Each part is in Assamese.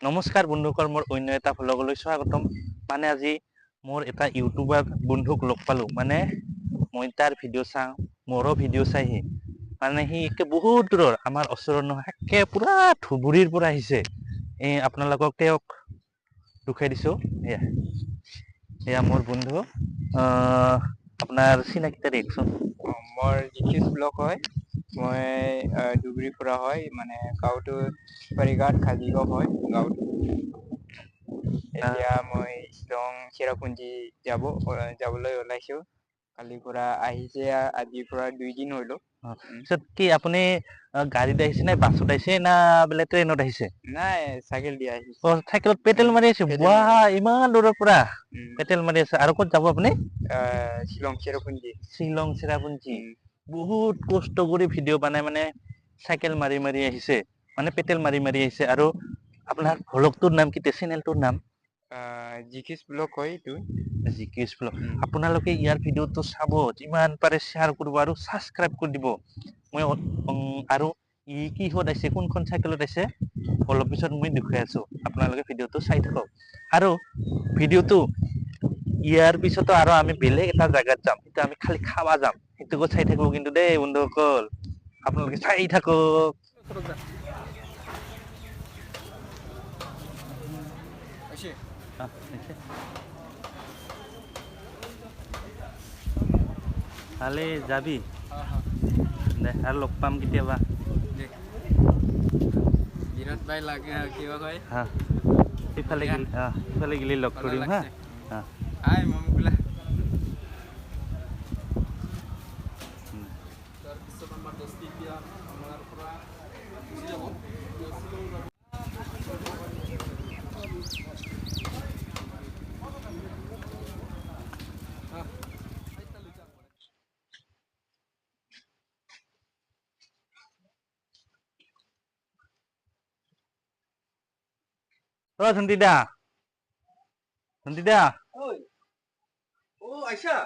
নমস্কাৰ বন্ধুসকল, মোৰ অন্য এটা ভ্লগলৈ স্বাগতম। মানে আজি মোৰ এটা ইউটিউবাৰ বন্ধুক লগ পালোঁ। মানে মই তাৰ ভিডিঅ' চাওঁ, মোৰো ভিডিঅ' চাই সি। মানে সি একে বহুত দূৰৰ, আমাৰ ওচৰৰ নহয়, একে পুৰা ধুবুৰীৰ পৰা আহিছে। আপোনালোকক তেওঁক দেখুৱাই দিছোঁ। এয়া মোৰ বন্ধু। আপোনাৰ চিনাকিটা দিয়কচোন। মোৰ জিকিছ ব্লক হয়। মই ধুবুৰীৰ পৰা হয়, মানে গাঁৱটো ফেৰীঘাট কাজিগাঁও হয় গাঁৱটো। এতিয়া মই শ্বিলং চেৰাপুঞ্জী যাবলৈ ওলাইছো। কালিৰ পৰা আহিছে, আজিৰ পৰা 2 দিন হলো। পিছত কি আপুনি গাড়ীত আহিছে নে বাছত আহিছে না বোলে ট্ৰেইনত আহিছে? নাই, চাইকেল দি আহিছো। চাইকেলত পেটেল মাৰি আছে। পেডেল মাৰি ৱাহ, ইমান দূৰৰ পৰা পেটেল মাৰি আছে। আৰু ক'ত যাব আপুনি? শ্বিলং চেৰাপুঞ্জী। শ্বিলং চেৰাপুঞ্জী। বহুত কষ্ট কৰি ভিডিঅ' বনাই, মানে চাইকেল মাৰি মাৰি আহিছে, মানে পেটেল মাৰি মাৰি আহিছে। আৰু আপোনাৰ ভ্লগটোৰ নাম কি, চেনেলটোৰ নাম? জিকিছ ব্লক হয় এইটো। জিকিছ ব্লক। আপোনালোকে ইয়াৰ ভিডিঅ'টো চাব, যিমান পাৰে শ্বেয়াৰ কৰিব আৰু ছাবস্ক্ৰাইব কৰি দিব। মই আৰু ই কিহত আহিছে, কোনখন চাইকেলত আহিছে, অলপ পিছত মই দেখুৱাই আছো। আপোনালোকে ভিডিঅ'টো চাই থাকক। আৰু ভিডিঅ'টো ইয়াৰ পিছতো আৰু আমি বেলেগ এটা জাগাত যাম। এতিয়া আমি খালি খাবা যাম। সেইটোকো চাই থাকিব কিন্তু দেই বন্ধুসকল, আপোনালোকে চাই থাকক। কালি যাবি দে, আৰু লগ পাম কেতিয়াবা। বিৰাট বাই লাগে কিবা কয়। সিফালে গেলি লগ ধৰিম হা। তাৰপিছত আমাৰ দস্তি এতিয়া আমাৰ পৰা গুচি যাব। ধন্দি দা, আইছা?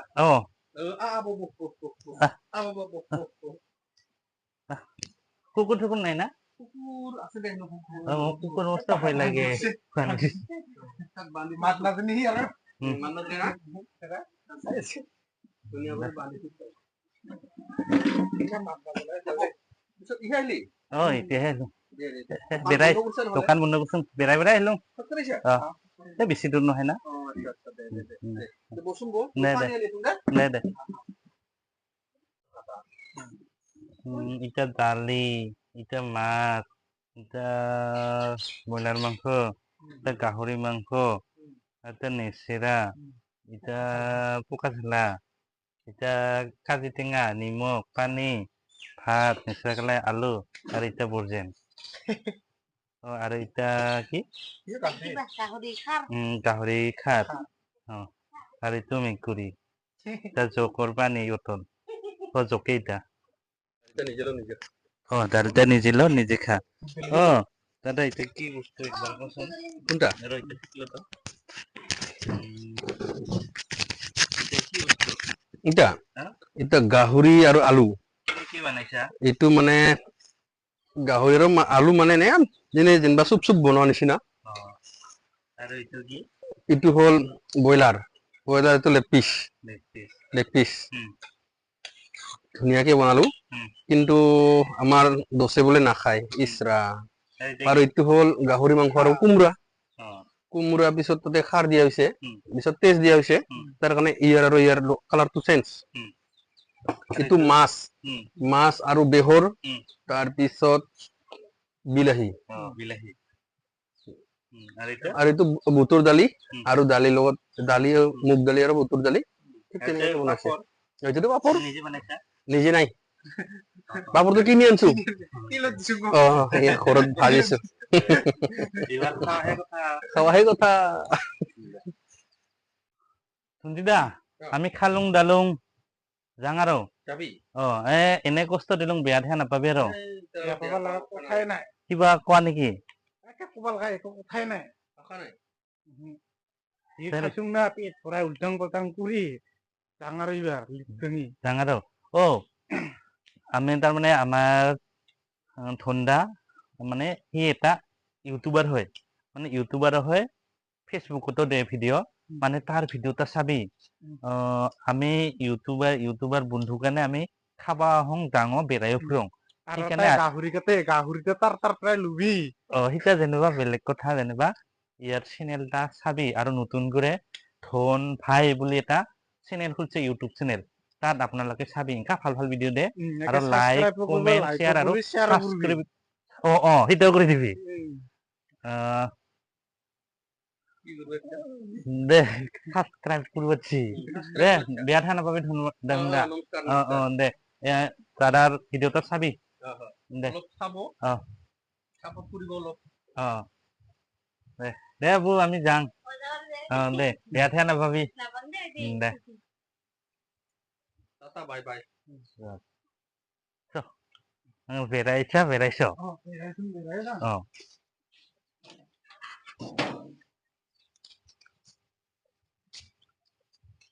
কুকুৰ টুকুৰ নাই না? কুকুৰ আছে দে, কুকুৰ মস্ত ভয় লাগে। মাত নাজানে সি আৰু। এতিয়াহে আহিলো। বেৰাই দোকান বন্ধ কৰিছোন, বেৰাই বেৰাই আহিলো। বেছি দূৰ নহয় না। দে এতিয়া দালি, এতিয়া মাছ, এতিয়া ব্ৰইলাৰ মাংস, এতিয়া গাহৰি মাংস, এতিয়া নেচেৰা, এতিয়া পকা ঝালা, এতিয়া কাজি টেঙা, নিমখ, পানী, ভাত, নেচেৰা, আলু, আৰু এতিয়া বৰ্জেন। আৰু এতিয়া কি, গাহৰি খাৰ, আৰু এইটো মেকুৰী। জকৰ পানী বটল, জকেই এটা। দাদা নিজে ল, নিজে খা। দাদা এতিয়া কি বস্তু একবাৰ কচোন? কোনটা? এতিয়া গাহৰি আৰু আলু। কি বনাইছা? এইটো মানে গাহৰি আৰু আলু মানে যেনিবা চুপ বনোৱা নিচিনা। আৰু এইটো কি? এইটো হ'ল ব্ৰইলাৰ, এইটো লেগ পিচ। ধুনীয়াকে বনালো, কিন্তু আমাৰ দচে বোলে নাখায়। ইচ ৰাম। আৰু এইটো হ'ল গাহৰি মাংস আৰু কোমোৰা। কোমোৰা পিছত তাতে খাৰ দিয়া হৈছে, পিছত তেজ দিয়া হৈছে, তাৰ কাৰণে ইয়াৰ আৰু ইয়াৰ কালাৰটো চেঞ্জ। এইটো মাছ আৰু বেহৰ, তাৰপিছত বিলাহী। আৰু এইটো বুটৰ দালি, আৰু দালিৰ লগত মুগ দালি আৰু বুটৰ দালি। ঠিক তেনেকে বনাইছে। এইটোতো পাপৰ নিজে নাই, পাপৰটো কিনি আনছো। ঘৰত ভাজিছো। খাৱাহে কথা। আমি খালুং দালুং যাং আৰু। এনে কষ্ট দিলুং, বেয়া থে নাপাবি আৰু। কিবা কোৱা নেকি? কথাই নাই। উল্টাং পাল্টাং কৰি আমি তাৰমানে আমাৰ ধন্দা, মানে সি এটা ইউটিউবাৰ হয়। মানে ইউটিউবাৰ হয় ফেসবুকতো দে ভিডিও মানে তাৰ ভিডিওটা চাবি আমি ইউটিউবাৰ বন্ধু কাৰণে আমি খাবা হং ডাঙৰ বেৰায়ো ফুৰং আৰু সেইকাৰণে তাই গাহৰিতে তাৰ পৰাই লুবি সিটা যেনিবা বেলেগ কথা যেনিবা ইয়াৰ চেনেলটা চাবি আৰু নতুন করে ধন ভাই বুলি এটা চেনেল খুলছে ইউটিউব চেনেল তাত আপোনালোকে চাবি এনেকা ভাল ভাল ভিডিও দে আৰু লাইক কমেন্ট শেয়াৰ আৰু সাবস্ক্রাইব সেটাও করে দিবি আহ দে সাবস্ক্রাইব করবছি দে বেয়া থা নাপাবি ধন্যবাদ দে দাদার ভিডিওটা চাবি দে দে দে বৌ আমি যাং দে বেয়া থা নাপাবি দে বাই বাই বেড়াইছা বেৰাইছো অ